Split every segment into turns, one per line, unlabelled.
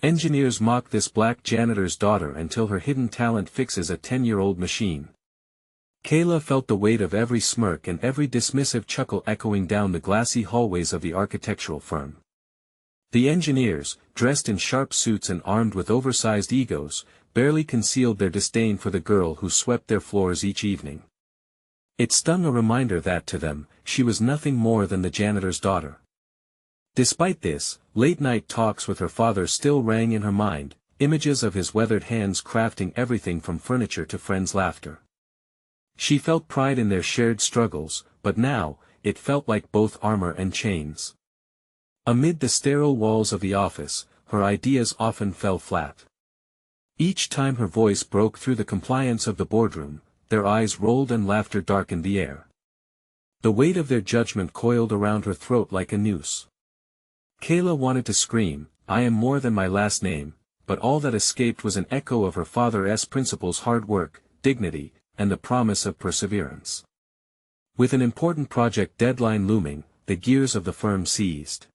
Engineers mock this black janitor's daughter until her hidden talent fixes a 10-year-old machine. Kayla felt the weight of every smirk and every dismissive chuckle echoing down the glassy hallways of the architectural firm. The engineers, dressed in sharp suits and armed with oversized egos, barely concealed their disdain for the girl who swept their floors each evening. It stung a reminder that to them, she was nothing more than the janitor's daughter. Despite this, late-night talks with her father still rang in her mind, images of his weathered hands crafting everything from furniture to friends' laughter. She felt pride in their shared struggles, but now, it felt like both armor and chains. Amid the sterile walls of the office, her ideas often fell flat. Each time her voice broke through the compliance of the boardroom, their eyes rolled and laughter darkened the air. The weight of their judgment coiled around her throat like a noose. Kayla wanted to scream, "I am more than my last name," but all that escaped was an echo of her father's principles: hard work, dignity, and the promise of perseverance. With an important project deadline looming, the gears of the firm seized.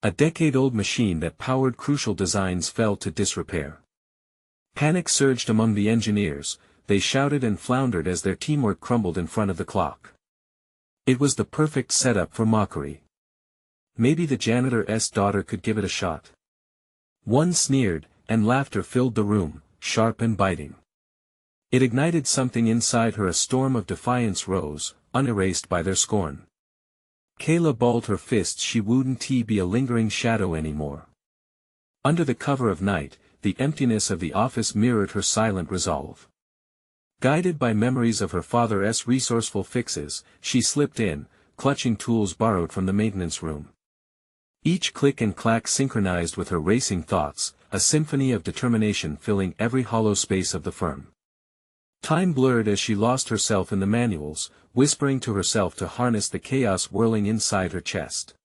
A decade-old machine that powered crucial designs fell to disrepair. Panic surged among the engineers, they shouted and floundered as their teamwork crumbled in front of the clock. It was the perfect setup for mockery. Maybe the janitor's daughter could give it a shot. One sneered, and laughter filled the room, sharp and biting. It ignited something inside her. A storm of defiance rose, unerased by their scorn. Kayla balled her fists. She wouldn't be a lingering shadow anymore. Under the cover of night, the emptiness of the office mirrored her silent resolve. Guided by memories of her father's resourceful fixes, she slipped in, clutching tools borrowed from the maintenance room. Each click and clack synchronized with her racing thoughts, a symphony of determination filling every hollow space of the firm. Time blurred as she lost herself in the manuals, whispering to herself to harness the chaos whirling inside her chest.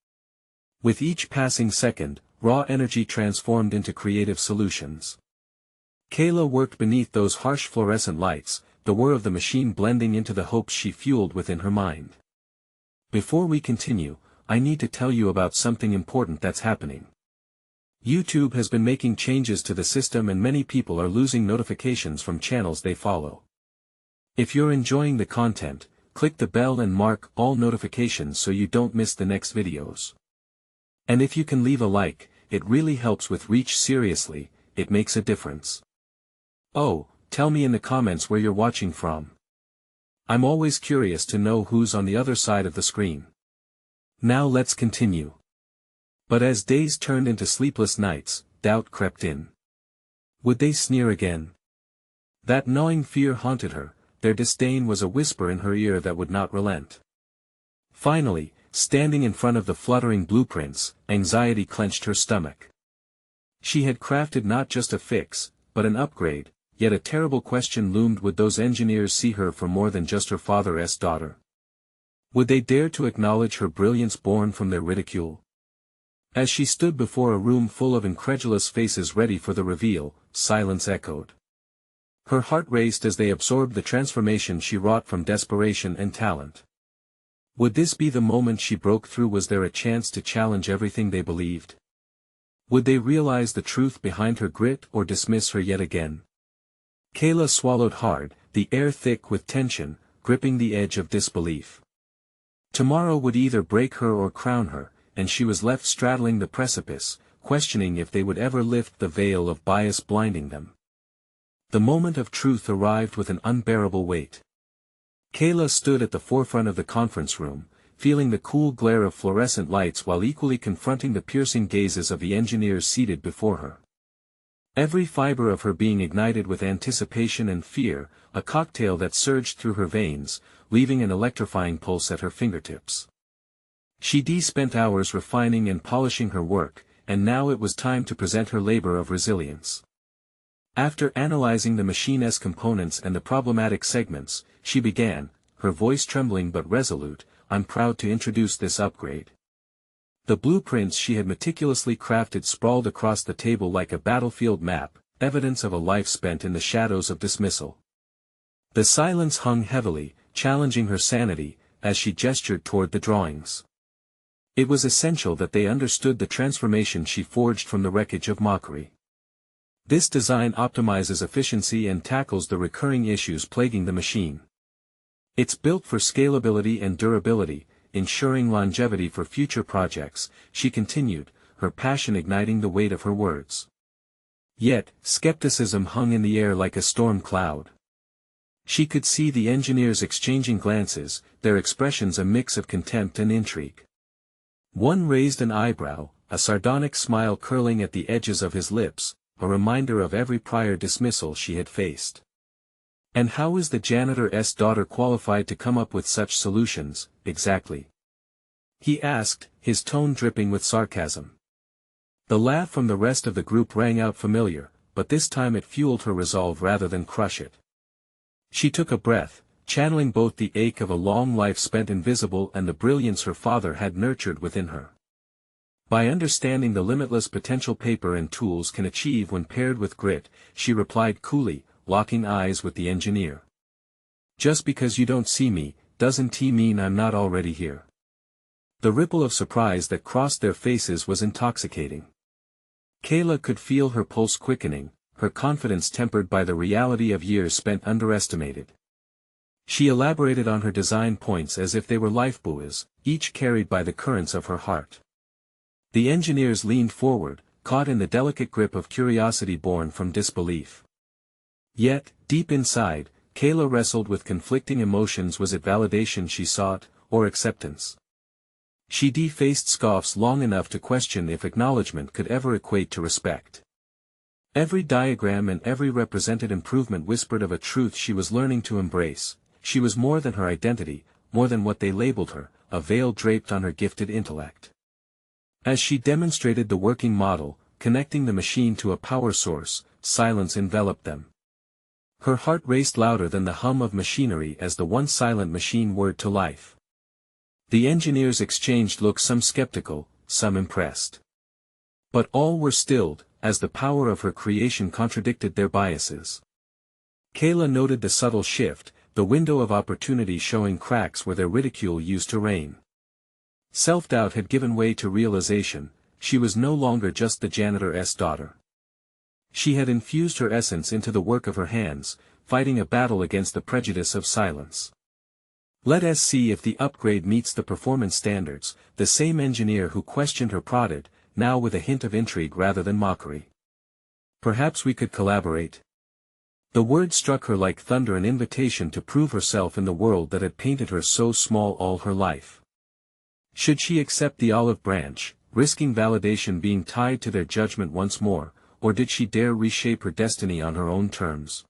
With each passing second, raw energy transformed into creative solutions. Kayla worked beneath those harsh fluorescent lights, the whir of the machine blending into the hopes she fueled within her mind. Before we continue, I need to tell you about something important that's happening. YouTube has been making changes to the system and many people are losing notifications from channels they follow. If you're enjoying the content, click the bell and mark all notifications so you don't miss the next videos. And if you can leave a like, it really helps with reach. Seriously, it makes a difference. Oh, tell me in the comments where you're watching from. I'm always curious to know who's on the other side of the screen. Now let's continue. But as days turned into sleepless nights, doubt crept in. Would they sneer again? That gnawing fear haunted her. Their disdain was a whisper in her ear that would not relent. Finally, standing in front of the fluttering blueprints, anxiety clenched her stomach. She had crafted not just a fix, but an upgrade, yet a terrible question loomed: would those engineers see her for more than just her father's daughter? Would they dare to acknowledge her brilliance born from their ridicule? As she stood before a room full of incredulous faces ready for the reveal, silence echoed. Her heart raced as they absorbed the transformation she wrought from desperation and talent. Would this be the moment she broke through? Was there a chance to challenge everything they believed? Would they realize the truth behind her grit or dismiss her yet again? Kayla swallowed hard, the air thick with tension, gripping the edge of disbelief. Tomorrow would either break her or crown her, and she was left straddling the precipice, questioning if they would ever lift the veil of bias blinding them. The moment of truth arrived with an unbearable weight. Kayla stood at the forefront of the conference room, feeling the cool glare of fluorescent lights while equally confronting the piercing gazes of the engineers seated before her. Every fiber of her being ignited with anticipation and fear, a cocktail that surged through her veins, leaving an electrifying pulse at her fingertips. She'd spent hours refining and polishing her work, and now it was time to present her labor of resilience. After analyzing the machine's components and the problematic segments, she began, her voice trembling but resolute, "I'm proud to introduce this upgrade." The blueprints she had meticulously crafted sprawled across the table like a battlefield map, evidence of a life spent in the shadows of dismissal. The silence hung heavily, challenging her sanity, as she gestured toward the drawings. It was essential that they understood the transformation she forged from the wreckage of mockery. This design optimizes efficiency and tackles the recurring issues plaguing the machine. It's built for scalability and durability, ensuring longevity for future projects, she continued, her passion igniting the weight of her words. Yet, skepticism hung in the air like a storm cloud. She could see the engineers exchanging glances, their expressions a mix of contempt and intrigue. One raised an eyebrow, a sardonic smile curling at the edges of his lips, a reminder of every prior dismissal she had faced. And how is the janitor's daughter qualified to come up with such solutions, exactly? He asked, his tone dripping with sarcasm. The laugh from the rest of the group rang out familiar, but this time it fueled her resolve rather than crush it. She took a breath, channeling both the ache of a long life spent invisible and the brilliance her father had nurtured within her. By understanding the limitless potential paper and tools can achieve when paired with grit, she replied coolly, locking eyes with the engineer. Just because you don't see me, doesn't mean I'm not already here. The ripple of surprise that crossed their faces was intoxicating. Kayla could feel her pulse quickening, her confidence tempered by the reality of years spent underestimated. She elaborated on her design points as if they were lifebuoys, each carried by the currents of her heart. The engineers leaned forward, caught in the delicate grip of curiosity born from disbelief. Yet, deep inside, Kayla wrestled with conflicting emotions. Was it validation she sought, or acceptance? She defaced scoffs long enough to question if acknowledgement could ever equate to respect. Every diagram and every represented improvement whispered of a truth she was learning to embrace. She was more than her identity, more than what they labeled her, a veil draped on her gifted intellect. As she demonstrated the working model, connecting the machine to a power source, silence enveloped them. Her heart raced louder than the hum of machinery as the once silent machine whirred to life. The engineers exchanged looks, some skeptical, some impressed. But all were stilled, as the power of her creation contradicted their biases. Kayla noted the subtle shift, the window of opportunity showing cracks where their ridicule used to reign. Self-doubt had given way to realization, she was no longer just the janitor's daughter. She had infused her essence into the work of her hands, fighting a battle against the prejudice of silence. Let us see if the upgrade meets the performance standards, the same engineer who questioned her prodded, now with a hint of intrigue rather than mockery. Perhaps we could collaborate. The word struck her like thunder, an invitation to prove herself in the world that had painted her so small all her life. Should she accept the olive branch, risking validation being tied to their judgment once more, or did she dare reshape her destiny on her own terms?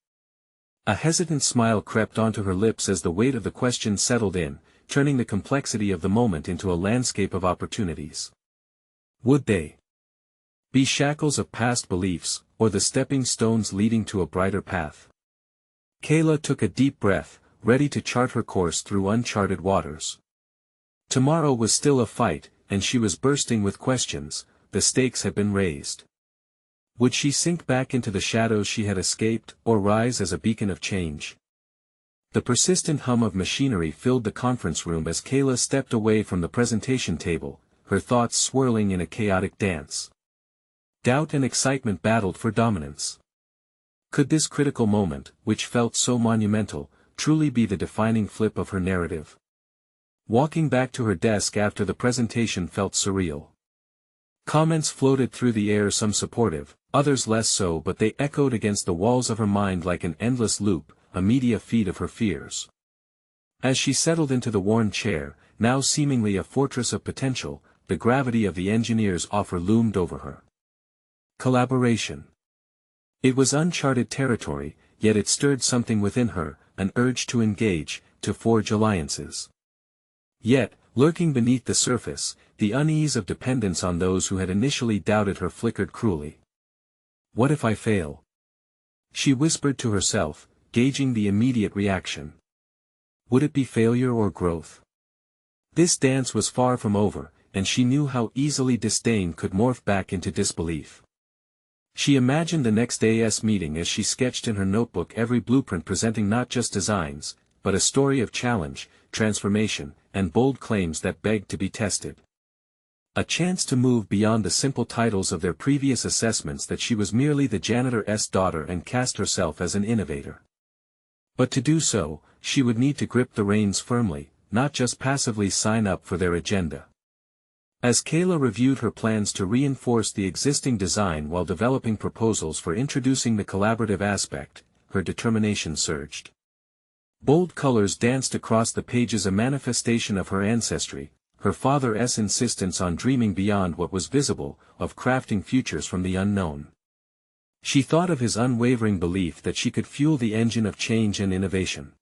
A hesitant smile crept onto her lips as the weight of the question settled in, turning the complexity of the moment into a landscape of opportunities. Would they be shackles of past beliefs, or the stepping stones leading to a brighter path? Kayla took a deep breath, ready to chart her course through uncharted waters. Tomorrow was still a fight, and she was bursting with questions. The stakes had been raised. Would she sink back into the shadows she had escaped, or rise as a beacon of change? The persistent hum of machinery filled the conference room as Kayla stepped away from the presentation table, her thoughts swirling in a chaotic dance. Doubt and excitement battled for dominance. Could this critical moment, which felt so monumental, truly be the defining flip of her narrative? Walking back to her desk after the presentation felt surreal. Comments floated through the air, some supportive, others less so, but they echoed against the walls of her mind like an endless loop, a media feed of her fears. As she settled into the worn chair, now seemingly a fortress of potential, the gravity of the engineer's offer loomed over her. Collaboration. It was uncharted territory, yet it stirred something within her, an urge to engage, to forge alliances. Yet, lurking beneath the surface, the unease of dependence on those who had initially doubted her flickered cruelly. What if I fail? She whispered to herself, gauging the immediate reaction. Would it be failure or growth? This dance was far from over, and she knew how easily disdain could morph back into disbelief. She imagined the next day's meeting as she sketched in her notebook every blueprint presenting not just designs, but a story of challenge, transformation, and bold claims that begged to be tested. A chance to move beyond the simple titles of their previous assessments that she was merely the janitor's daughter and cast herself as an innovator. But to do so, she would need to grip the reins firmly, not just passively sign up for their agenda. As Kayla reviewed her plans to reinforce the existing design while developing proposals for introducing the collaborative aspect, her determination surged. Bold colors danced across the pages, a manifestation of her ancestry, her father's insistence on dreaming beyond what was visible, of crafting futures from the unknown. She thought of his unwavering belief that she could fuel the engine of change and innovation.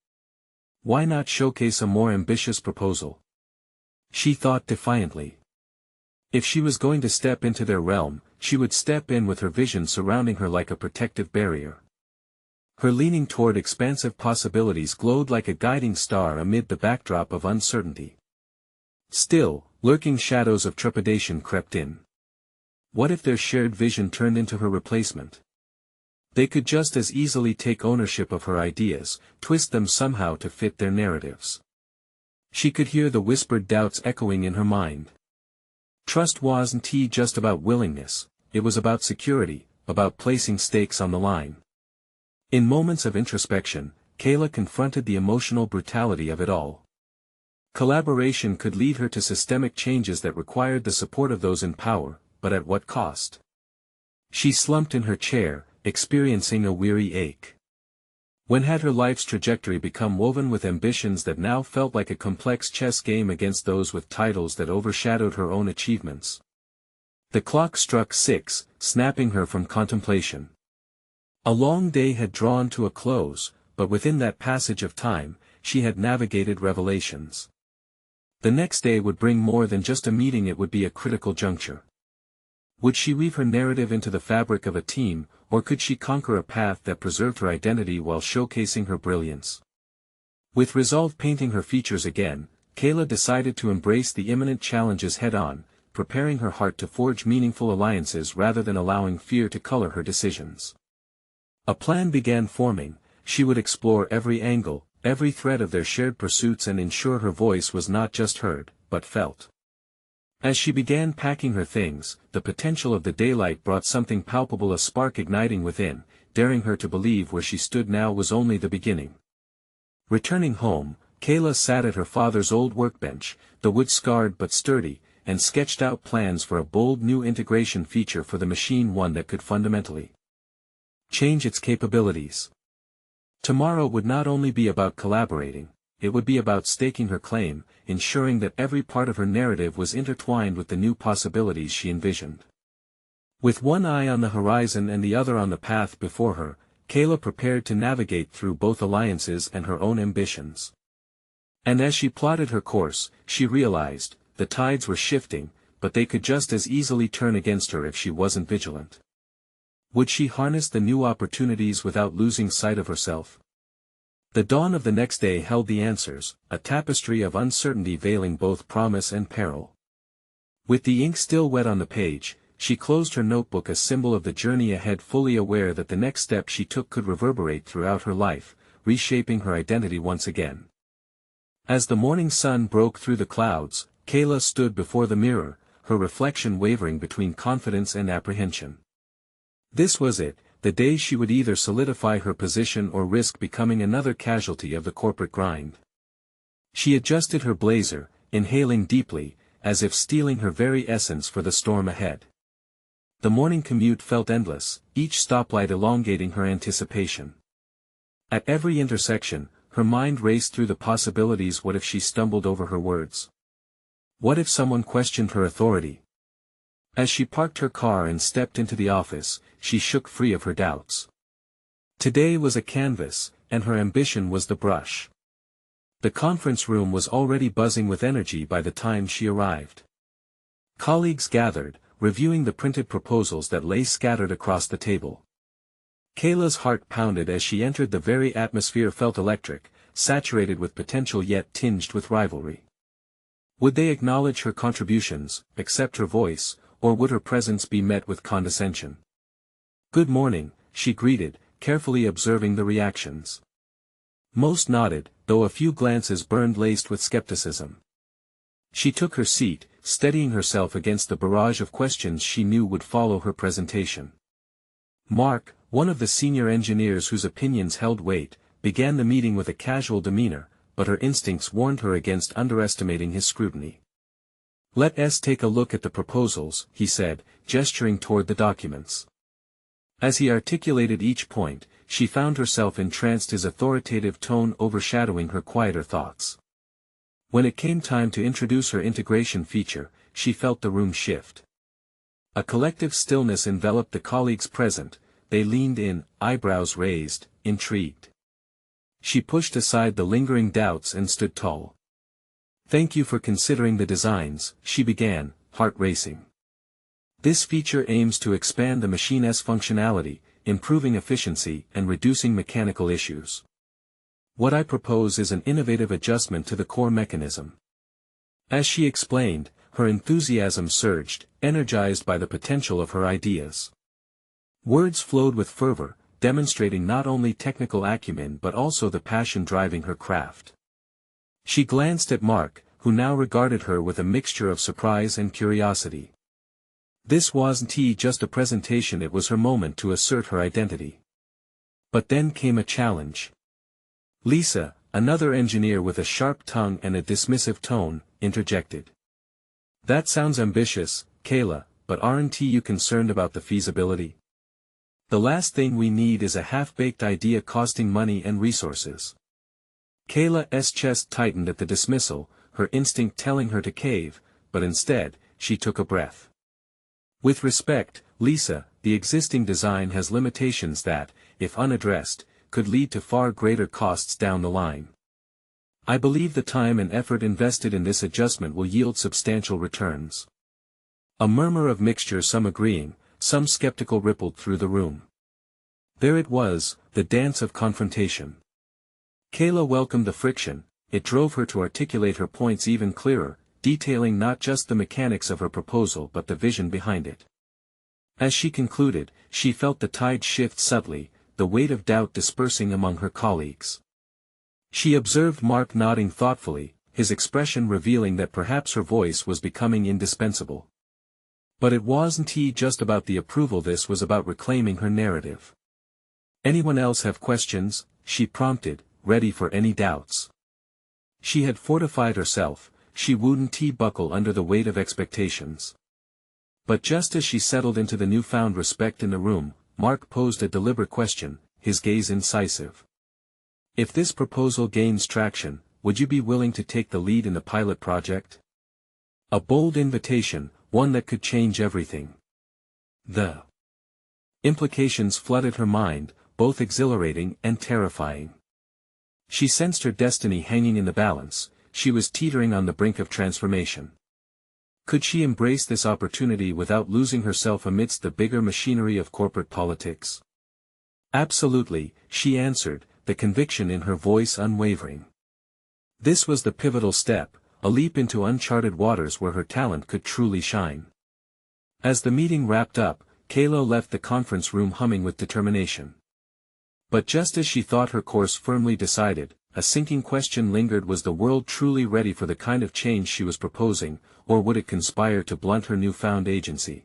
Why not showcase a more ambitious proposal? She thought defiantly. If she was going to step into their realm, she would step in with her vision surrounding her like a protective barrier. Her leaning toward expansive possibilities glowed like a guiding star amid the backdrop of uncertainty. Still, lurking shadows of trepidation crept in. What if their shared vision turned into her replacement? They could just as easily take ownership of her ideas, twist them somehow to fit their narratives. She could hear the whispered doubts echoing in her mind. Trust wasn't just about willingness, it was about security, about placing stakes on the line. In moments of introspection, Kayla confronted the emotional brutality of it all. Collaboration could lead her to systemic changes that required the support of those in power, but at what cost? She slumped in her chair, experiencing a weary ache. When had her life's trajectory become woven with ambitions that now felt like a complex chess game against those with titles that overshadowed her own achievements? The clock struck 6, snapping her from contemplation. A long day had drawn to a close, but within that passage of time, she had navigated revelations. The next day would bring more than just a meeting, it would be a critical juncture. Would she weave her narrative into the fabric of a team, or could she conquer a path that preserved her identity while showcasing her brilliance? With resolve painting her features again, Kayla decided to embrace the imminent challenges head-on, preparing her heart to forge meaningful alliances rather than allowing fear to color her decisions. A plan began forming. She would explore every angle, every thread of their shared pursuits and ensure her voice was not just heard, but felt. As she began packing her things, the potential of the daylight brought something palpable, a spark igniting within, daring her to believe where she stood now was only the beginning. Returning home, Kayla sat at her father's old workbench, the wood scarred but sturdy, and sketched out plans for a bold new integration feature for the machine, one that could fundamentally change its capabilities. Tomorrow would not only be about collaborating, it would be about staking her claim, ensuring that every part of her narrative was intertwined with the new possibilities she envisioned. With one eye on the horizon and the other on the path before her, Kayla prepared to navigate through both alliances and her own ambitions. And as she plotted her course, she realized, the tides were shifting, but they could just as easily turn against her if she wasn't vigilant. Would she harness the new opportunities without losing sight of herself? The dawn of the next day held the answers, a tapestry of uncertainty veiling both promise and peril. With the ink still wet on the page, she closed her notebook, a symbol of the journey ahead, fully aware that the next step she took could reverberate throughout her life, reshaping her identity once again. As the morning sun broke through the clouds, Kayla stood before the mirror, her reflection wavering between confidence and apprehension. This was it, the day she would either solidify her position or risk becoming another casualty of the corporate grind. She adjusted her blazer, inhaling deeply, as if steeling her very essence for the storm ahead. The morning commute felt endless, each stoplight elongating her anticipation. At every intersection, her mind raced through the possibilities. What if she stumbled over her words? What if someone questioned her authority? As she parked her car and stepped into the office, she shook free of her doubts. Today was a canvas, and her ambition was the brush. The conference room was already buzzing with energy by the time she arrived. Colleagues gathered, reviewing the printed proposals that lay scattered across the table. Kayla's heart pounded as she entered. The very atmosphere felt electric, saturated with potential yet tinged with rivalry. Would they acknowledge her contributions, accept her voice, or would her presence be met with condescension? "Good morning," she greeted, carefully observing the reactions. Most nodded, though a few glances burned, laced with skepticism. She took her seat, steadying herself against the barrage of questions she knew would follow her presentation. Mark, one of the senior engineers whose opinions held weight, began the meeting with a casual demeanor, but her instincts warned her against underestimating his scrutiny. "Let's take a look at the proposals," he said, gesturing toward the documents. As he articulated each point, she found herself entranced, his authoritative tone overshadowing her quieter thoughts. When it came time to introduce her integration feature, she felt the room shift. A collective stillness enveloped the colleagues present. They leaned in, eyebrows raised, intrigued. She pushed aside the lingering doubts and stood tall. "Thank you for considering the designs," she began, heart racing. "This feature aims to expand the machine's functionality, improving efficiency and reducing mechanical issues. What I propose is an innovative adjustment to the core mechanism." As she explained, her enthusiasm surged, energized by the potential of her ideas. Words flowed with fervor, demonstrating not only technical acumen but also the passion driving her craft. She glanced at Mark, who now regarded her with a mixture of surprise and curiosity. This wasn't just a presentation, it was her moment to assert her identity. But then came a challenge. Lisa, another engineer with a sharp tongue and a dismissive tone, interjected. "That sounds ambitious, Kayla, but aren't you concerned about the feasibility? The last thing we need is a half-baked idea costing money and resources." Kayla's chest tightened at the dismissal, her instinct telling her to cave, but instead, she took a breath. "With respect, Lisa, the existing design has limitations that, if unaddressed, could lead to far greater costs down the line. I believe the time and effort invested in this adjustment will yield substantial returns." A murmur of mixture, some agreeing, some skeptical, rippled through the room. There it was, the dance of confrontation. Kayla welcomed the friction. It drove her to articulate her points even clearer, detailing not just the mechanics of her proposal but the vision behind it. As she concluded, she felt the tide shift subtly, the weight of doubt dispersing among her colleagues. She observed Mark nodding thoughtfully, his expression revealing that perhaps her voice was becoming indispensable. But it wasn't just about the approval, this was about reclaiming her narrative. "Anyone else have questions?" she prompted, ready for any doubts. She had fortified herself, she wouldn't buckle under the weight of expectations. But just as she settled into the newfound respect in the room, Mark posed a deliberate question, his gaze incisive. "If this proposal gains traction, would you be willing to take the lead in the pilot project?" A bold invitation, one that could change everything. The implications flooded her mind, both exhilarating and terrifying. She sensed her destiny hanging in the balance. She was teetering on the brink of transformation. Could she embrace this opportunity without losing herself amidst the bigger machinery of corporate politics? "Absolutely," she answered, the conviction in her voice unwavering. This was the pivotal step, a leap into uncharted waters where her talent could truly shine. As the meeting wrapped up, Kayla left the conference room humming with determination. But just as she thought her course firmly decided, a sinking question lingered: was the world truly ready for the kind of change she was proposing, or would it conspire to blunt her newfound agency?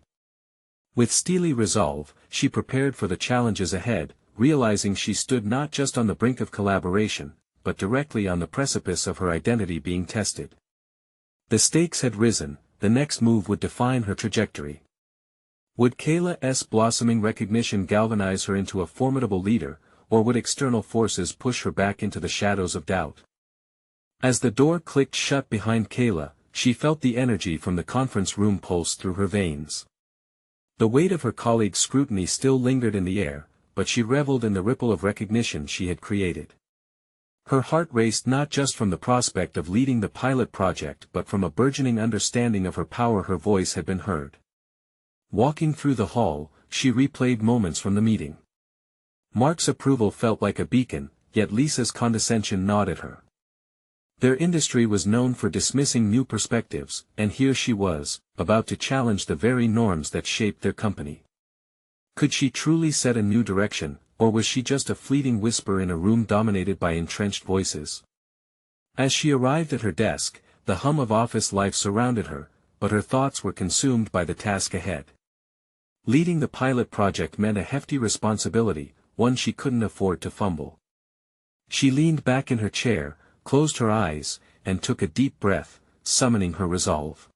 With steely resolve, she prepared for the challenges ahead, realizing she stood not just on the brink of collaboration, but directly on the precipice of her identity being tested. The stakes had risen, the next move would define her trajectory. Would Kayla's blossoming recognition galvanize her into a formidable leader, or would external forces push her back into the shadows of doubt? As the door clicked shut behind Kayla, she felt the energy from the conference room pulse through her veins. The weight of her colleagues' scrutiny still lingered in the air, but she reveled in the ripple of recognition she had created. Her heart raced not just from the prospect of leading the pilot project but from a burgeoning understanding of her power. Her voice had been heard. Walking through the hall, she replayed moments from the meeting. Mark's approval felt like a beacon, yet Lisa's condescension gnawed at her. Their industry was known for dismissing new perspectives, and here she was, about to challenge the very norms that shaped their company. Could she truly set a new direction, or was she just a fleeting whisper in a room dominated by entrenched voices? As she arrived at her desk, the hum of office life surrounded her, but her thoughts were consumed by the task ahead. Leading the pilot project meant a hefty responsibility, one she couldn't afford to fumble. She leaned back in her chair, closed her eyes, and took a deep breath, summoning her resolve.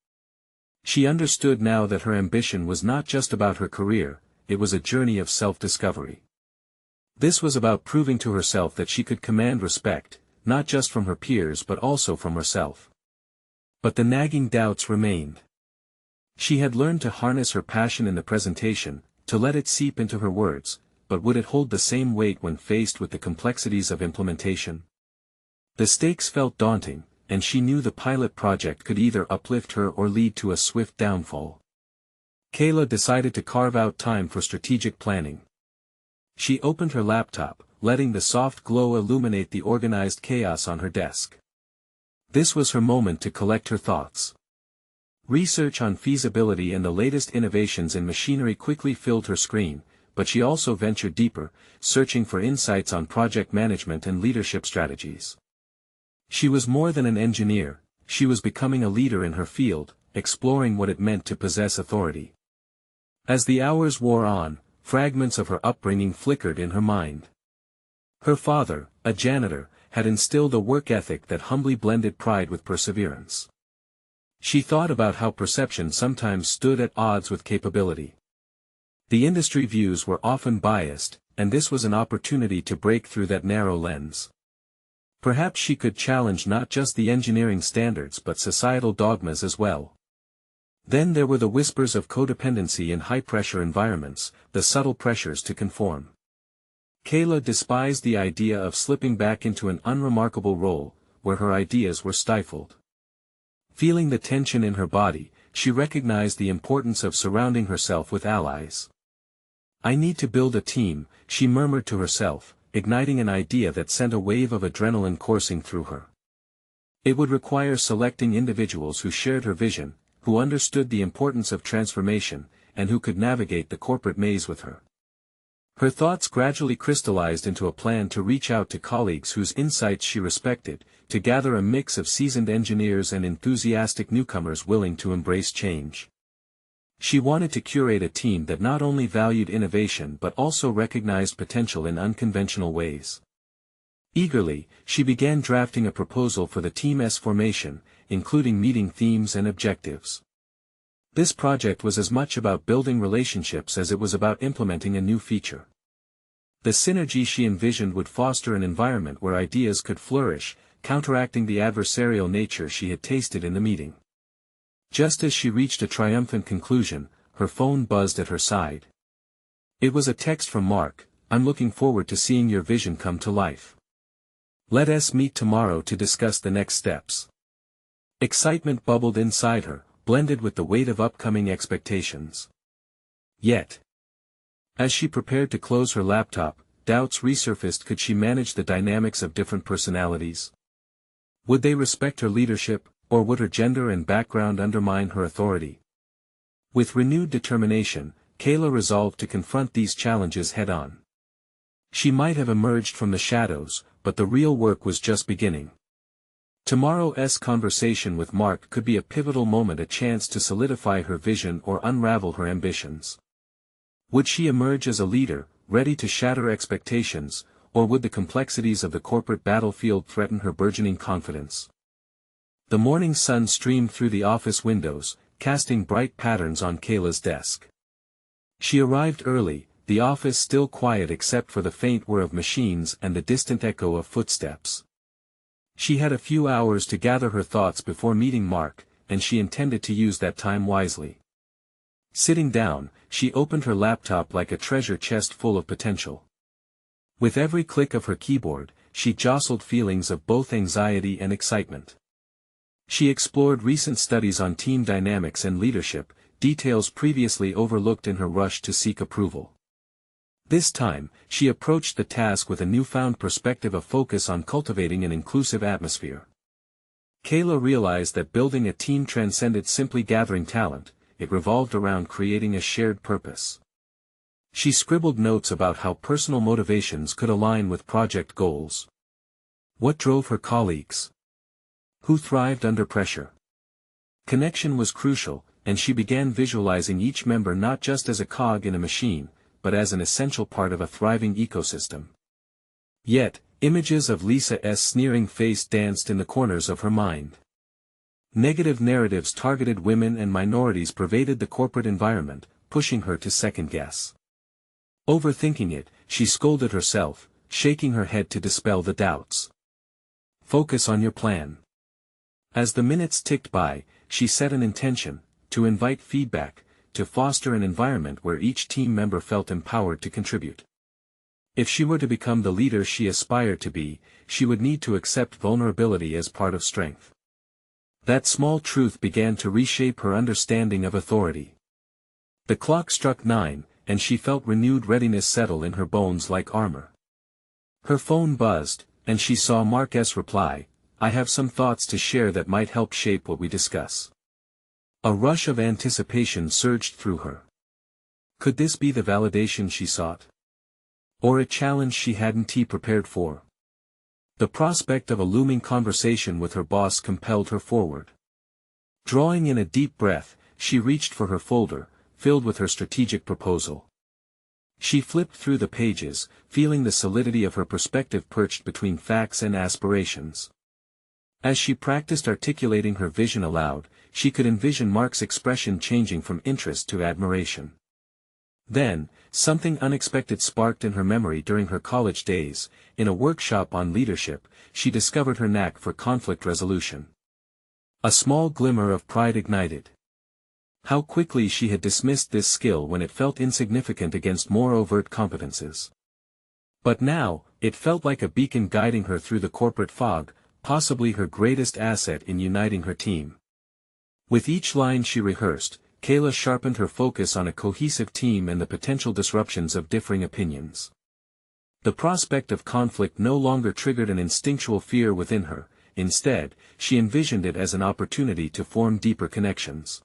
She understood now that her ambition was not just about her career, it was a journey of self-discovery. This was about proving to herself that she could command respect, not just from her peers but also from herself. But the nagging doubts remained. She had learned to harness her passion in the presentation, to let it seep into her words, but would it hold the same weight when faced with the complexities of implementation? The stakes felt daunting, and she knew the pilot project could either uplift her or lead to a swift downfall. Kayla decided to carve out time for strategic planning. She opened her laptop, letting the soft glow illuminate the organized chaos on her desk. This was her moment to collect her thoughts. Research on feasibility and the latest innovations in machinery quickly filled her screen, but she also ventured deeper, searching for insights on project management and leadership strategies. She was more than an engineer, she was becoming a leader in her field, exploring what it meant to possess authority. As the hours wore on, fragments of her upbringing flickered in her mind. Her father, a janitor, had instilled a work ethic that humbly blended pride with perseverance. She thought about how perception sometimes stood at odds with capability. The industry views were often biased, and this was an opportunity to break through that narrow lens. Perhaps she could challenge not just the engineering standards but societal dogmas as well. Then there were the whispers of codependency in high-pressure environments, the subtle pressures to conform. Kayla despised the idea of slipping back into an unremarkable role, where her ideas were stifled. Feeling the tension in her body, she recognized the importance of surrounding herself with allies. "I need to build a team," she murmured to herself, igniting an idea that sent a wave of adrenaline coursing through her. It would require selecting individuals who shared her vision, who understood the importance of transformation, and who could navigate the corporate maze with her. Her thoughts gradually crystallized into a plan to reach out to colleagues whose insights she respected, to gather a mix of seasoned engineers and enthusiastic newcomers willing to embrace change. She wanted to curate a team that not only valued innovation but also recognized potential in unconventional ways. Eagerly, she began drafting a proposal for the team's formation, including meeting themes and objectives. This project was as much about building relationships as it was about implementing a new feature. The synergy she envisioned would foster an environment where ideas could flourish, counteracting the adversarial nature she had tasted in the meeting. Just as she reached a triumphant conclusion, her phone buzzed at her side. It was a text from Mark. "I'm looking forward to seeing your vision come to life. Let us meet tomorrow to discuss the next steps." Excitement bubbled inside her, blended with the weight of upcoming expectations. Yet, as she prepared to close her laptop, doubts resurfaced. Could she manage the dynamics of different personalities? Would they respect her leadership, or would her gender and background undermine her authority? With renewed determination, Kayla resolved to confront these challenges head-on. She might have emerged from the shadows, but the real work was just beginning. Tomorrow's conversation with Mark could be a pivotal moment, a chance to solidify her vision or unravel her ambitions. Would she emerge as a leader, ready to shatter expectations, or would the complexities of the corporate battlefield threaten her burgeoning confidence? The morning sun streamed through the office windows, casting bright patterns on Kayla's desk. She arrived early, the office still quiet except for the faint whir of machines and the distant echo of footsteps. She had a few hours to gather her thoughts before meeting Mark, and she intended to use that time wisely. Sitting down, she opened her laptop like a treasure chest full of potential. With every click of her keyboard, she jostled feelings of both anxiety and excitement. She explored recent studies on team dynamics and leadership, details previously overlooked in her rush to seek approval. This time, she approached the task with a newfound perspective, a focus on cultivating an inclusive atmosphere. Kayla realized that building a team transcended simply gathering talent, it revolved around creating a shared purpose. She scribbled notes about how personal motivations could align with project goals. What drove her colleagues? Who thrived under pressure? Connection was crucial, and she began visualizing each member not just as a cog in a machine, but as an essential part of a thriving ecosystem. Yet, images of Lisa's sneering face danced in the corners of her mind. Negative narratives targeted women and minorities pervaded the corporate environment, pushing her to second-guess. Overthinking it, she scolded herself, shaking her head to dispel the doubts. Focus on your plan. As the minutes ticked by, she set an intention: to invite feedback, to foster an environment where each team member felt empowered to contribute. If she were to become the leader she aspired to be, she would need to accept vulnerability as part of strength. That small truth began to reshape her understanding of authority. The clock struck 9, and she felt renewed readiness settle in her bones like armor. Her phone buzzed, and she saw Mark's reply: "I have some thoughts to share that might help shape what we discuss." A rush of anticipation surged through her. Could this be the validation she sought? Or a challenge she hadn't prepared for? The prospect of a looming conversation with her boss compelled her forward. Drawing in a deep breath, she reached for her folder, filled with her strategic proposal. She flipped through the pages, feeling the solidity of her perspective perched between facts and aspirations. As she practiced articulating her vision aloud, she could envision Mark's expression changing from interest to admiration. Then, something unexpected sparked in her memory during her college days. In a workshop on leadership, she discovered her knack for conflict resolution. A small glimmer of pride ignited. How quickly she had dismissed this skill when it felt insignificant against more overt competences. But now, it felt like a beacon guiding her through the corporate fog, possibly her greatest asset in uniting her team. With each line she rehearsed, Kayla sharpened her focus on a cohesive team and the potential disruptions of differing opinions. The prospect of conflict no longer triggered an instinctual fear within her. Instead, she envisioned it as an opportunity to form deeper connections.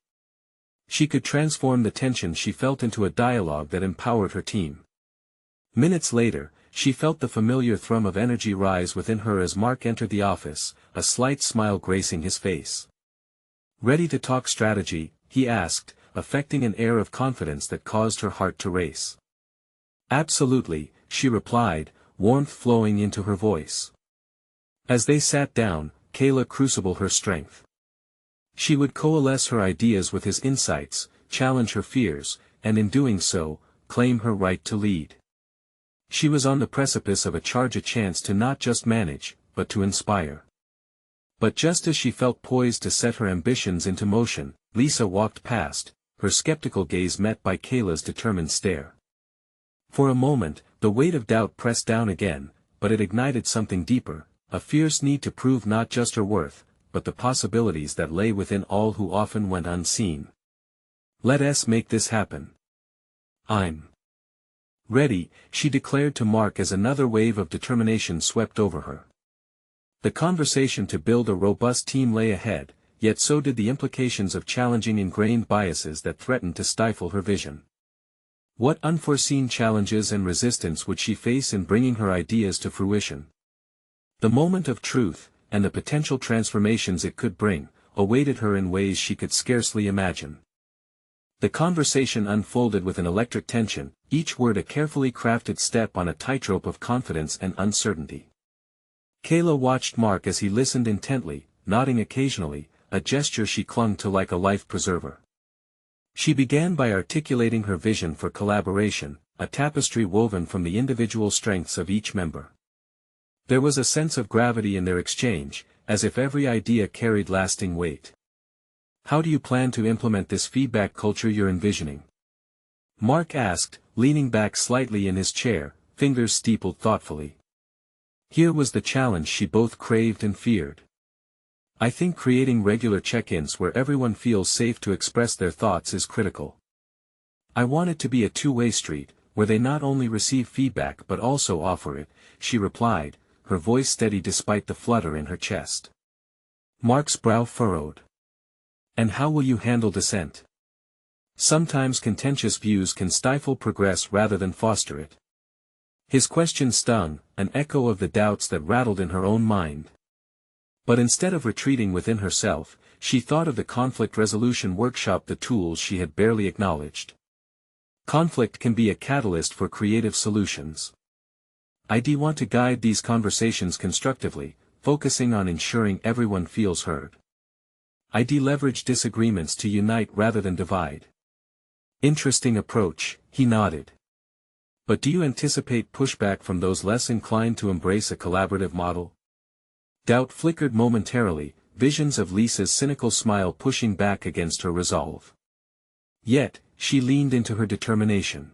She could transform the tension she felt into a dialogue that empowered her team. Minutes later, she felt the familiar thrum of energy rise within her as Mark entered the office, a slight smile gracing his face. "Ready to talk strategy?" he asked, affecting an air of confidence that caused her heart to race. "Absolutely," she replied, warmth flowing into her voice. As they sat down, Kayla crucibled her strength. She would coalesce her ideas with his insights, challenge her fears, and in doing so, claim her right to lead. She was on the precipice of a chance to not just manage, but to inspire. But just as she felt poised to set her ambitions into motion, Lisa walked past, her skeptical gaze met by Kayla's determined stare. For a moment, the weight of doubt pressed down again, but it ignited something deeper, a fierce need to prove not just her worth, but the possibilities that lay within all who often went unseen. "Let us make this happen. I'm ready," she declared to Mark as another wave of determination swept over her. The conversation to build a robust team lay ahead, yet so did the implications of challenging ingrained biases that threatened to stifle her vision. What unforeseen challenges and resistance would she face in bringing her ideas to fruition? The moment of truth, and the potential transformations it could bring, awaited her in ways she could scarcely imagine. The conversation unfolded with an electric tension, each word a carefully crafted step on a tightrope of confidence and uncertainty. Kayla watched Mark as he listened intently, nodding occasionally, a gesture she clung to like a life preserver. She began by articulating her vision for collaboration, a tapestry woven from the individual strengths of each member. There was a sense of gravity in their exchange, as if every idea carried lasting weight. "How do you plan to implement this feedback culture you're envisioning?" Mark asked, leaning back slightly in his chair, fingers steepled thoughtfully. Here was the challenge she both craved and feared. "I think creating regular check-ins where everyone feels safe to express their thoughts is critical. I want it to be a two-way street, where they not only receive feedback but also offer it," she replied, her voice steady despite the flutter in her chest. Mark's brow furrowed. "And how will you handle dissent? Sometimes contentious views can stifle progress rather than foster it." His question stung, an echo of the doubts that rattled in her own mind. But instead of retreating within herself, she thought of the conflict resolution workshop, the tools she had barely acknowledged. Conflict can be a catalyst for creative solutions. I want to guide these conversations constructively, focusing on ensuring everyone feels heard. I leverage disagreements to unite rather than divide. Interesting approach, he nodded. But do you anticipate pushback from those less inclined to embrace a collaborative model? Doubt flickered momentarily, visions of Lisa's cynical smile pushing back against her resolve. Yet, she leaned into her determination.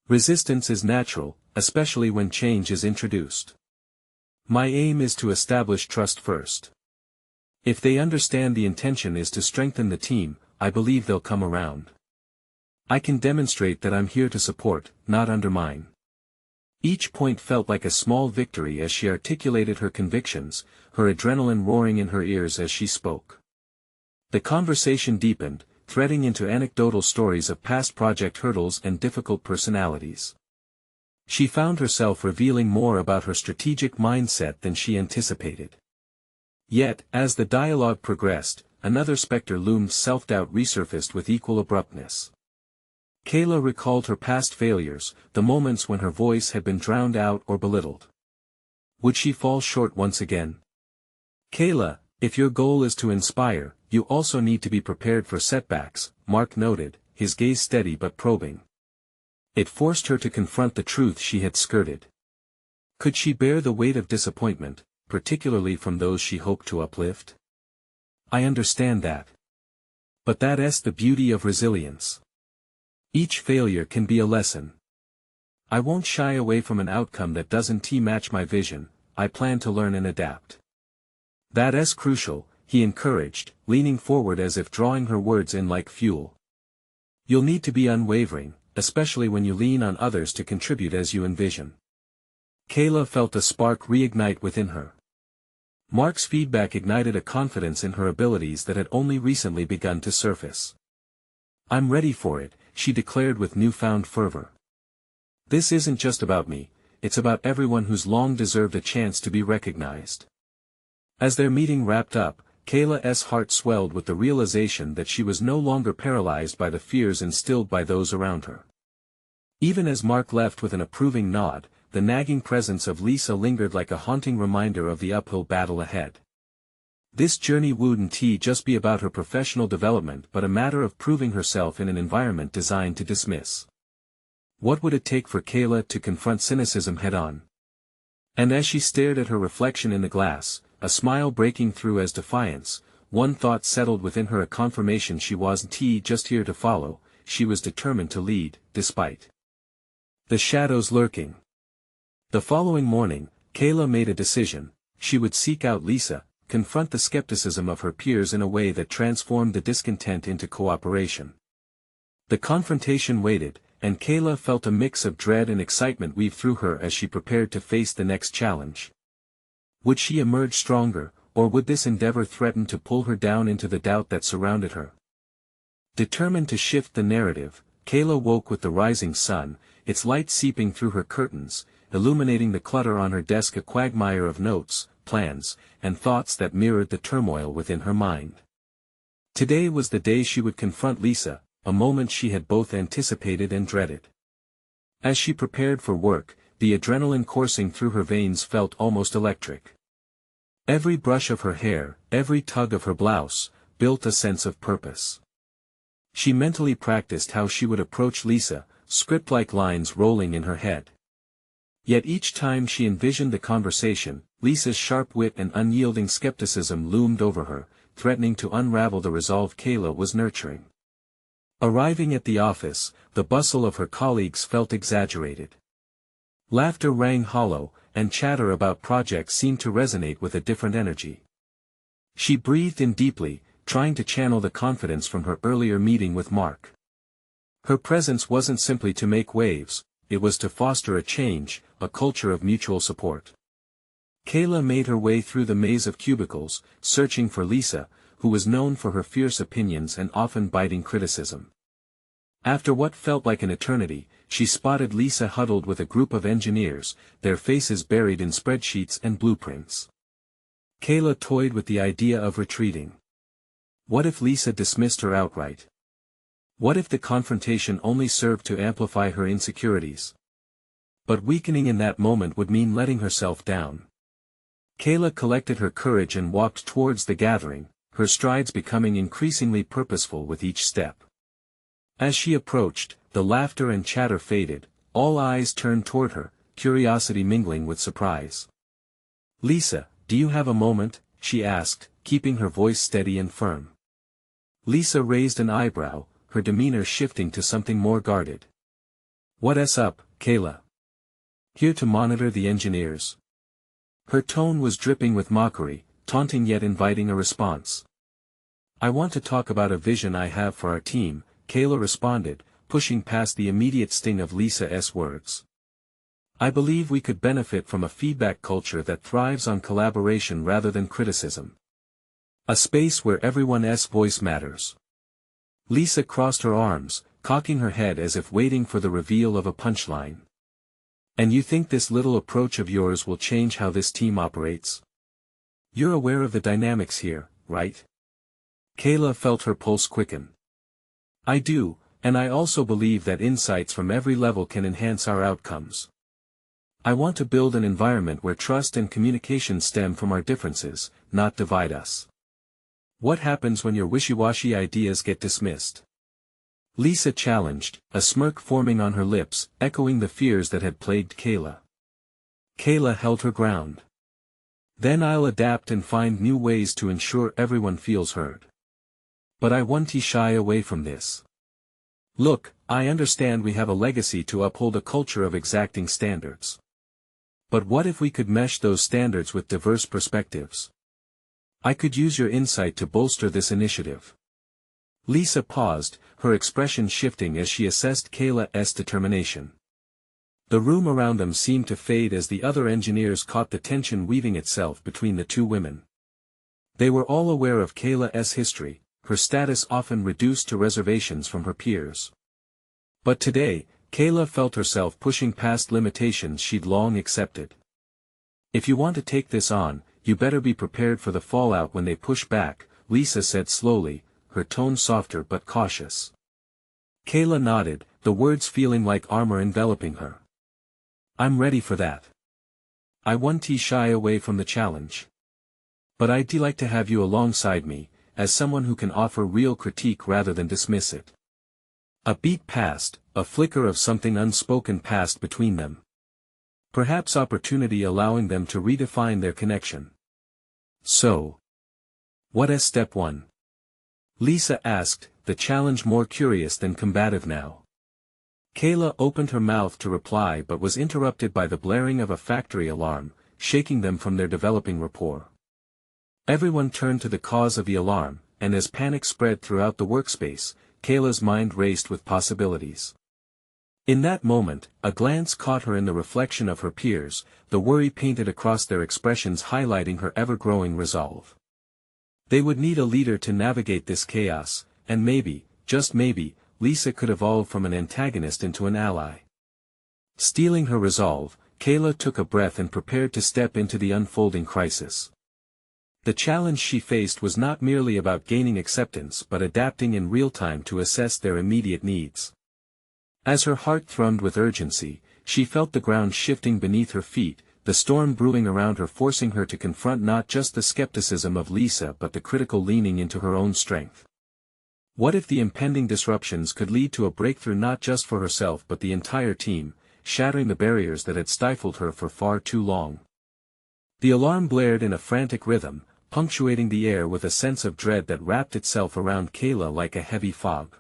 Resistance is natural, especially when change is introduced. My aim is to establish trust first. If they understand the intention is to strengthen the team, I believe they'll come around. I can demonstrate that I'm here to support, not undermine. Each point felt like a small victory as she articulated her convictions, her adrenaline roaring in her ears as she spoke. The conversation deepened, threading into anecdotal stories of past project hurdles and difficult personalities. She found herself revealing more about her strategic mindset than she anticipated. Yet, as the dialogue progressed, another specter loomed. Self-doubt resurfaced with equal abruptness. Kayla recalled her past failures, the moments when her voice had been drowned out or belittled. Would she fall short once again? Kayla, if your goal is to inspire, you also need to be prepared for setbacks, Mark noted, his gaze steady but probing. It forced her to confront the truth she had skirted. Could she bear the weight of disappointment, particularly from those she hoped to uplift? I understand that. But that's the beauty of resilience. Each failure can be a lesson. I won't shy away from an outcome that doesn't match my vision. I plan to learn and adapt. That's crucial, he encouraged, leaning forward as if drawing her words in like fuel. You'll need to be unwavering, especially when you lean on others to contribute as you envision. Kayla felt a spark reignite within her. Mark's feedback ignited a confidence in her abilities that had only recently begun to surface. I'm ready for it, she declared with newfound fervor. This isn't just about me, it's about everyone who's long deserved a chance to be recognized. As their meeting wrapped up, Kayla's heart swelled with the realization that she was no longer paralyzed by the fears instilled by those around her. Even as Mark left with an approving nod, the nagging presence of Lisa lingered like a haunting reminder of the uphill battle ahead. This journey wouldn't just be about her professional development but a matter of proving herself in an environment designed to dismiss. What would it take for Kayla to confront cynicism head-on? And as she stared at her reflection in the glass, a smile breaking through as defiance, one thought settled within her, a confirmation she wasn't just here to follow, she was determined to lead, despite the shadows lurking. The following morning, Kayla made a decision: she would seek out Lisa, confront the skepticism of her peers in a way that transformed the discontent into cooperation. The confrontation waited, and Kayla felt a mix of dread and excitement weave through her as she prepared to face the next challenge. Would she emerge stronger, or would this endeavor threaten to pull her down into the doubt that surrounded her? Determined to shift the narrative, Kayla woke with the rising sun, its light seeping through her curtains, illuminating the clutter on her desk, a quagmire of notes, plans, and thoughts that mirrored the turmoil within her mind. Today was the day she would confront Lisa, a moment she had both anticipated and dreaded. As she prepared for work, the adrenaline coursing through her veins felt almost electric. Every brush of her hair, every tug of her blouse, built a sense of purpose. She mentally practiced how she would approach Lisa, script-like lines rolling in her head. Yet each time she envisioned the conversation, Lisa's sharp wit and unyielding skepticism loomed over her, threatening to unravel the resolve Kayla was nurturing. Arriving at the office, the bustle of her colleagues felt exaggerated. Laughter rang hollow, and chatter about projects seemed to resonate with a different energy. She breathed in deeply, trying to channel the confidence from her earlier meeting with Mark. Her presence wasn't simply to make waves, it was to foster a change, a culture of mutual support. Kayla made her way through the maze of cubicles, searching for Lisa, who was known for her fierce opinions and often biting criticism. After what felt like an eternity, she spotted Lisa huddled with a group of engineers, their faces buried in spreadsheets and blueprints. Kayla toyed with the idea of retreating. What if Lisa dismissed her outright? What if the confrontation only served to amplify her insecurities? But weakening in that moment would mean letting herself down. Kayla collected her courage and walked towards the gathering, her strides becoming increasingly purposeful with each step. As she approached, the laughter and chatter faded, all eyes turned toward her, curiosity mingling with surprise. "Lisa, do you have a moment?" she asked, keeping her voice steady and firm. Lisa raised an eyebrow, her demeanor shifting to something more guarded. "What's up, Kayla? Here to monitor the engineers." Her tone was dripping with mockery, taunting yet inviting a response. "I want to talk about a vision I have for our team," Kayla responded, pushing past the immediate sting of Lisa's words. "I believe we could benefit from a feedback culture that thrives on collaboration rather than criticism. A space where everyone's voice matters." Lisa crossed her arms, cocking her head as if waiting for the reveal of a punchline. "And you think this little approach of yours will change how this team operates? You're aware of the dynamics here, right?" Kayla felt her pulse quicken. "I do, and I also believe that insights from every level can enhance our outcomes. I want to build an environment where trust and communication stem from our differences, not divide us. What happens when your wishy-washy ideas get dismissed?" Lisa challenged, a smirk forming on her lips, echoing the fears that had plagued Kayla. Kayla held her ground. "Then I'll adapt and find new ways to ensure everyone feels heard. But I won't shy away from this. Look, I understand we have a legacy to uphold, a culture of exacting standards. But what if we could mesh those standards with diverse perspectives? I could use your insight to bolster this initiative." Lisa paused, her expression shifting as she assessed Kayla's determination. The room around them seemed to fade as the other engineers caught the tension weaving itself between the two women. They were all aware of Kayla's history, her status often reduced to reservations from her peers. But today, Kayla felt herself pushing past limitations she'd long accepted. "If you want to take this on, you better be prepared for the fallout when they push back," Lisa said slowly, her tone softer but cautious. Kayla nodded, the words feeling like armor enveloping her. "I'm ready for that. I won't shy away from the challenge. But I'd like to have you alongside me, as someone who can offer real critique rather than dismiss it." A beat passed, a flicker of something unspoken passed between them. Perhaps opportunity allowing them to redefine their connection. "So, what's step one?" Lisa asked, the challenge more curious than combative now. Kayla opened her mouth to reply but was interrupted by the blaring of a factory alarm, shaking them from their developing rapport. Everyone turned to the cause of the alarm, and as panic spread throughout the workspace, Kayla's mind raced with possibilities. In that moment, a glance caught her in the reflection of her peers, the worry painted across their expressions highlighting her ever-growing resolve. They would need a leader to navigate this chaos, and maybe, just maybe, Lisa could evolve from an antagonist into an ally. Steeling her resolve, Kayla took a breath and prepared to step into the unfolding crisis. The challenge she faced was not merely about gaining acceptance but adapting in real time to assess their immediate needs. As her heart thrummed with urgency, she felt the ground shifting beneath her feet, the storm brewing around her forcing her to confront not just the skepticism of Lisa but the critical leaning into her own strength. What if the impending disruptions could lead to a breakthrough not just for herself but the entire team, shattering the barriers that had stifled her for far too long? The alarm blared in a frantic rhythm, punctuating the air with a sense of dread that wrapped itself around Kayla like a heavy fog.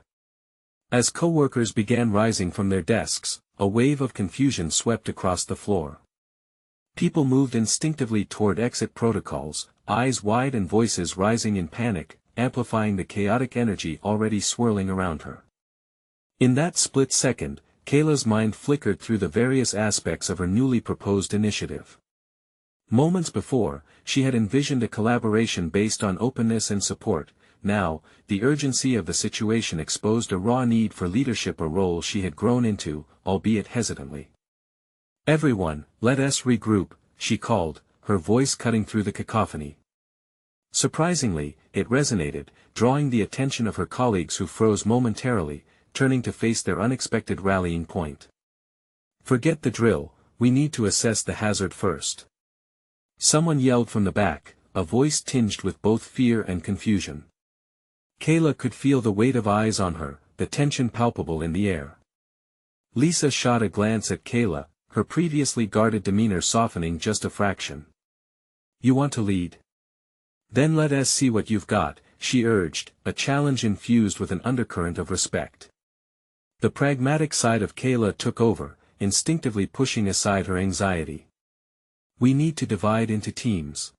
As co-workers began rising from their desks, a wave of confusion swept across the floor. People moved instinctively toward exit protocols, eyes wide and voices rising in panic, amplifying the chaotic energy already swirling around her. In that split second, Kayla's mind flickered through the various aspects of her newly proposed initiative. Moments before, she had envisioned a collaboration based on openness and support. Now, the urgency of the situation exposed a raw need for leadership, a role she had grown into, albeit hesitantly. "Everyone, let us regroup," she called, her voice cutting through the cacophony. Surprisingly, it resonated, drawing the attention of her colleagues who froze momentarily, turning to face their unexpected rallying point. "Forget the drill, we need to assess the hazard first," someone yelled from the back, a voice tinged with both fear and confusion. Kayla could feel the weight of eyes on her, the tension palpable in the air. Lisa shot a glance at Kayla, her previously guarded demeanor softening just a fraction. "You want to lead? Then let us see what you've got," she urged, a challenge infused with an undercurrent of respect. The pragmatic side of Kayla took over, instinctively pushing aside her anxiety. "We need to divide into teams.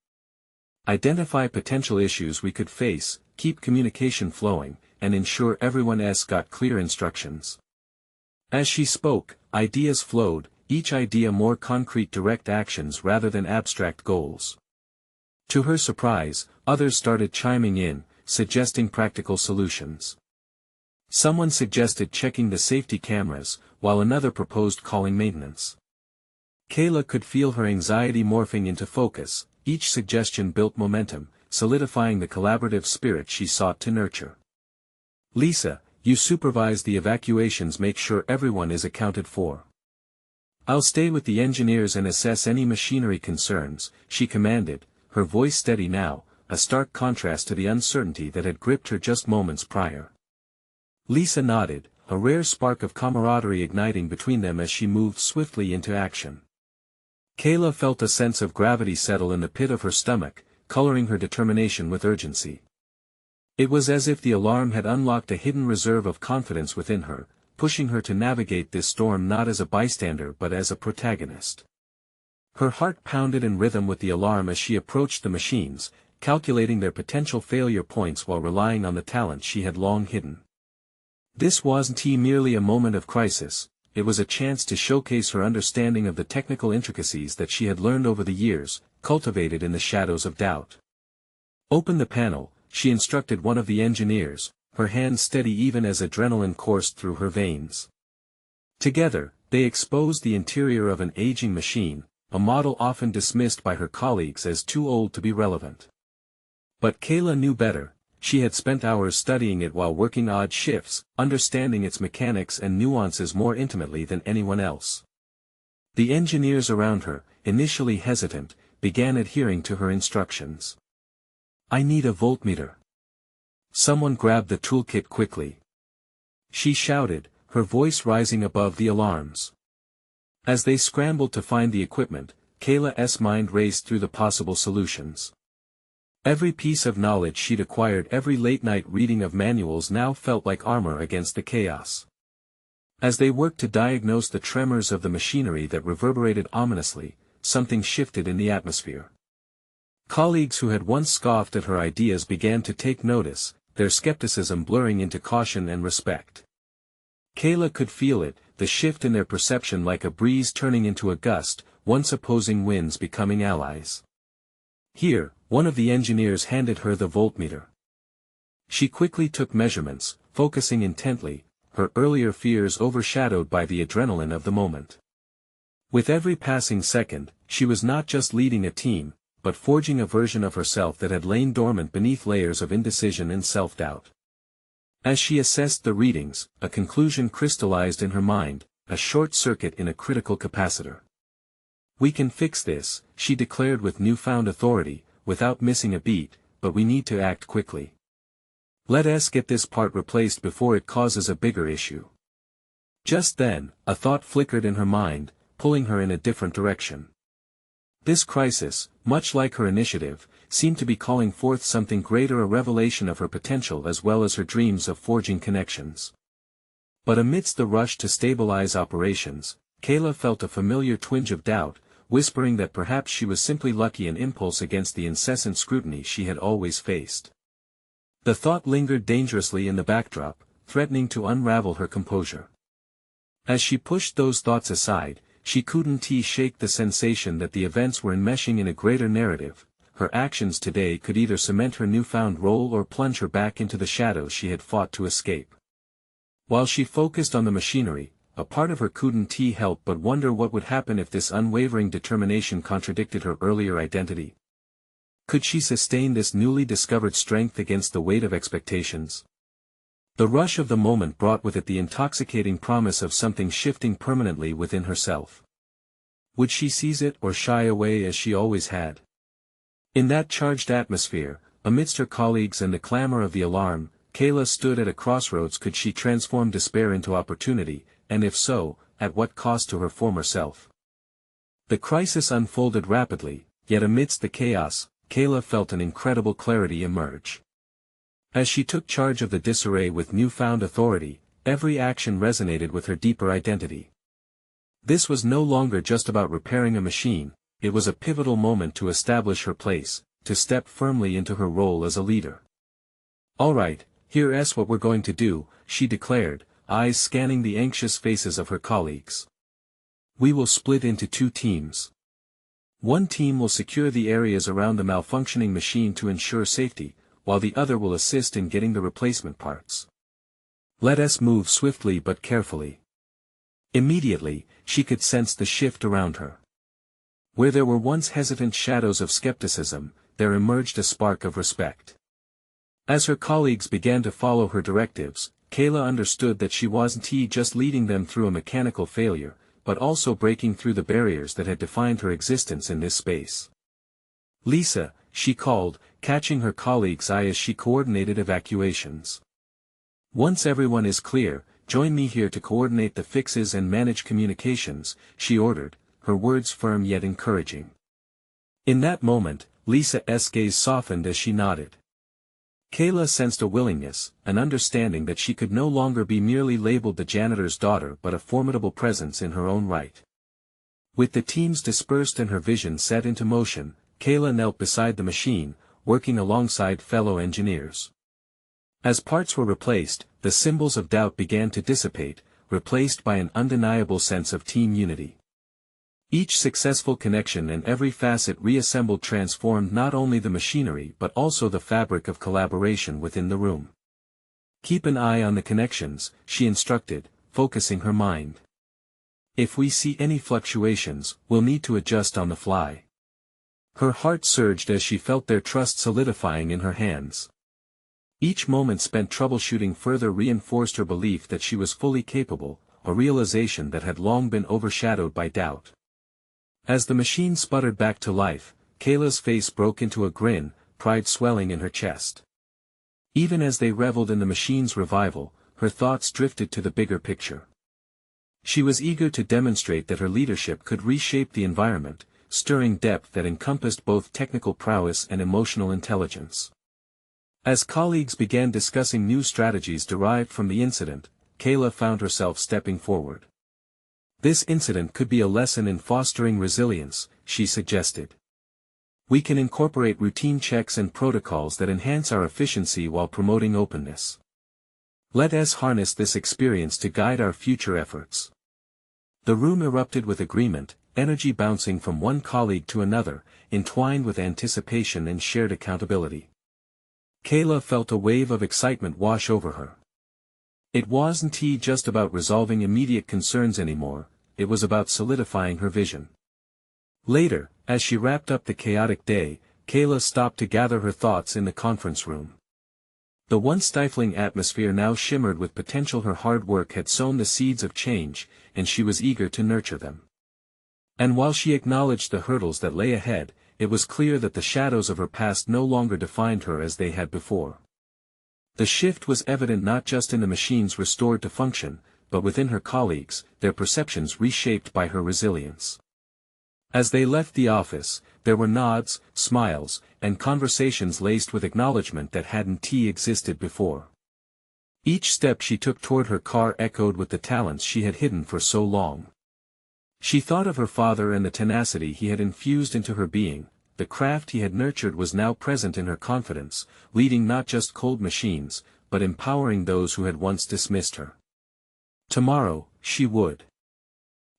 Identify potential issues we could face, keep communication flowing, and ensure everyone's got clear instructions." As she spoke, ideas flowed, each idea more concrete direct actions rather than abstract goals. To her surprise, others started chiming in, suggesting practical solutions. Someone suggested checking the safety cameras, while another proposed calling maintenance. Kayla could feel her anxiety morphing into focus, each suggestion built momentum, solidifying the collaborative spirit she sought to nurture. "Lisa, you supervise the evacuations, make sure everyone is accounted for. I'll stay with the engineers and assess any machinery concerns," she commanded, her voice steady now, a stark contrast to the uncertainty that had gripped her just moments prior. Lisa nodded, a rare spark of camaraderie igniting between them as she moved swiftly into action. Kayla felt a sense of gravity settle in the pit of her stomach, coloring her determination with urgency. It was as if the alarm had unlocked a hidden reserve of confidence within her, pushing her to navigate this storm not as a bystander but as a protagonist. Her heart pounded in rhythm with the alarm as she approached the machines, calculating their potential failure points while relying on the talent she had long hidden. This wasn't merely a moment of crisis, it was a chance to showcase her understanding of the technical intricacies that she had learned over the years, cultivated in the shadows of doubt. "Open the panel," she instructed one of the engineers, her hand steady even as adrenaline coursed through her veins. Together, they exposed the interior of an aging machine, a model often dismissed by her colleagues as too old to be relevant. But Kayla knew better. She had spent hours studying it while working odd shifts, understanding its mechanics and nuances more intimately than anyone else. The engineers around her, initially hesitant, began adhering to her instructions. "I need a voltmeter." Someone grabbed the toolkit quickly. She shouted, her voice rising above the alarms. As they scrambled to find the equipment, Kayla's mind raced through the possible solutions. Every piece of knowledge she'd acquired, every late-night reading of manuals now felt like armor against the chaos. As they worked to diagnose the tremors of the machinery that reverberated ominously, something shifted in the atmosphere. Colleagues who had once scoffed at her ideas began to take notice, their skepticism blurring into caution and respect. Kayla could feel it, the shift in their perception like a breeze turning into a gust, once opposing winds becoming allies. "Here," one of the engineers handed her the voltmeter. She quickly took measurements, focusing intently, her earlier fears overshadowed by the adrenaline of the moment. With every passing second, she was not just leading a team, but forging a version of herself that had lain dormant beneath layers of indecision and self-doubt. As she assessed the readings, a conclusion crystallized in her mind, a short circuit in a critical capacitor. "We can fix this," she declared with newfound authority, without missing a beat, "but we need to act quickly. Let us get this part replaced before it causes a bigger issue." Just then, a thought flickered in her mind, pulling her in a different direction. This crisis, much like her initiative, seemed to be calling forth something greater, a revelation of her potential as well as her dreams of forging connections. But amidst the rush to stabilize operations, Kayla felt a familiar twinge of doubt, whispering that perhaps she was simply lucky, an impulse against the incessant scrutiny she had always faced. The thought lingered dangerously in the backdrop, threatening to unravel her composure. As she pushed those thoughts aside, she couldn't shake the sensation that the events were enmeshing in a greater narrative. Her actions today could either cement her newfound role or plunge her back into the shadows she had fought to escape. While she focused on the machinery, a part of her couldn't help but wonder what would happen if this unwavering determination contradicted her earlier identity. Could she sustain this newly discovered strength against the weight of expectations? The rush of the moment brought with it the intoxicating promise of something shifting permanently within herself. Would she seize it or shy away as she always had? In that charged atmosphere, amidst her colleagues and the clamor of the alarm, Kayla stood at a crossroads. Could she transform despair into opportunity, and if so, at what cost to her former self? The crisis unfolded rapidly, yet amidst the chaos, Kayla felt an incredible clarity emerge. As she took charge of the disarray with newfound authority, every action resonated with her deeper identity. This was no longer just about repairing a machine, it was a pivotal moment to establish her place, to step firmly into her role as a leader. "All right, here's what we're going to do," she declared, eyes scanning the anxious faces of her colleagues. "We will split into 2 teams. One team will secure the areas around the malfunctioning machine to ensure safety, while the other will assist in getting the replacement parts. Let us move swiftly but carefully." Immediately, she could sense the shift around her. Where there were once hesitant shadows of skepticism, there emerged a spark of respect. As her colleagues began to follow her directives, Kayla understood that she wasn't just leading them through a mechanical failure, but also breaking through the barriers that had defined her existence in this space. "Lisa," she called, catching her colleague's eye as she coordinated evacuations. "Once everyone is clear, join me here to coordinate the fixes and manage communications," she ordered, her words firm yet encouraging. In that moment, Lisa's gaze softened as she nodded. Kayla sensed a willingness, an understanding that she could no longer be merely labeled the janitor's daughter but a formidable presence in her own right. With the teams dispersed and her vision set into motion, Kayla knelt beside the machine, working alongside fellow engineers. As parts were replaced, the symbols of doubt began to dissipate, replaced by an undeniable sense of team unity. Each successful connection and every facet reassembled transformed not only the machinery but also the fabric of collaboration within the room. "Keep an eye on the connections," she instructed, focusing her mind. "If we see any fluctuations, we'll need to adjust on the fly." Her heart surged as she felt their trust solidifying in her hands. Each moment spent troubleshooting further reinforced her belief that she was fully capable, a realization that had long been overshadowed by doubt. As the machine sputtered back to life, Kayla's face broke into a grin, pride swelling in her chest. Even as they reveled in the machine's revival, her thoughts drifted to the bigger picture. She was eager to demonstrate that her leadership could reshape the environment, stirring depth that encompassed both technical prowess and emotional intelligence. As colleagues began discussing new strategies derived from the incident, Kayla found herself stepping forward. "This incident could be a lesson in fostering resilience," she suggested. "We can incorporate routine checks and protocols that enhance our efficiency while promoting openness. Let us harness this experience to guide our future efforts." The room erupted with agreement, energy bouncing from one colleague to another, entwined with anticipation and shared accountability. Kayla felt a wave of excitement wash over her. It wasn't just about resolving immediate concerns anymore, it was about solidifying her vision. Later, as she wrapped up the chaotic day, Kayla stopped to gather her thoughts in the conference room. The once stifling atmosphere now shimmered with potential. Her hard work had sown the seeds of change, and she was eager to nurture them. And while she acknowledged the hurdles that lay ahead, it was clear that the shadows of her past no longer defined her as they had before. The shift was evident not just in the machines restored to function, but within her colleagues, their perceptions reshaped by her resilience. As they left the office, there were nods, smiles, and conversations laced with acknowledgement that hadn't existed before. Each step she took toward her car echoed with the talents she had hidden for so long. She thought of her father and the tenacity he had infused into her being. The craft he had nurtured was now present in her confidence, leading not just cold machines, but empowering those who had once dismissed her. Tomorrow, she would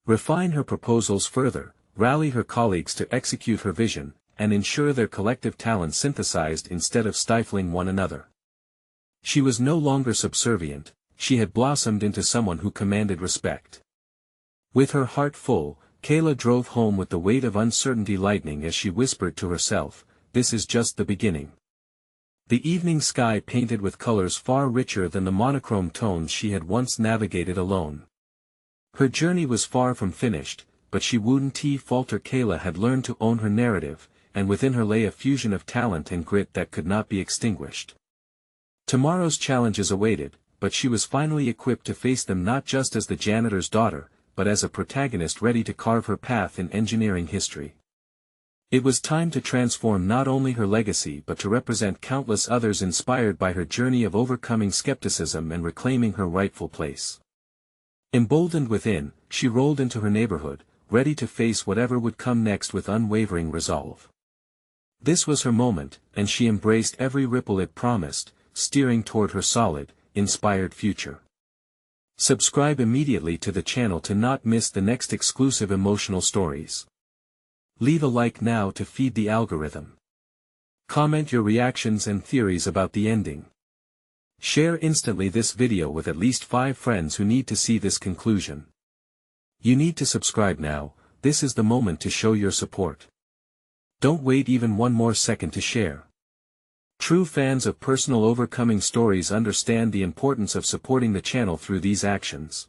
refine her proposals further, rally her colleagues to execute her vision, and ensure their collective talent synthesized instead of stifling one another. She was no longer subservient, she had blossomed into someone who commanded respect. With her heart full, Kayla drove home with the weight of uncertainty lightening as she whispered to herself, this is just the beginning. The evening sky painted with colors far richer than the monochrome tones she had once navigated alone. Her journey was far from finished, but she wouldn't falter. Kayla had learned to own her narrative, and within her lay a fusion of talent and grit that could not be extinguished. Tomorrow's challenges awaited, but she was finally equipped to face them not just as the janitor's daughter, but as a protagonist ready to carve her path in engineering history. It was time to transform not only her legacy but to represent countless others inspired by her journey of overcoming skepticism and reclaiming her rightful place. Emboldened within, she rolled into her neighborhood, ready to face whatever would come next with unwavering resolve. This was her moment, and she embraced every ripple it promised, steering toward her solid, inspired future. Subscribe immediately to the channel to not miss the next exclusive emotional stories. Leave a like now to feed the algorithm. Comment your reactions and theories about the ending. Share instantly this video with at least 5 friends who need to see this conclusion. You need to subscribe now, this is the moment to show your support. Don't wait even one more second to share. True fans of personal overcoming stories understand the importance of supporting the channel through these actions.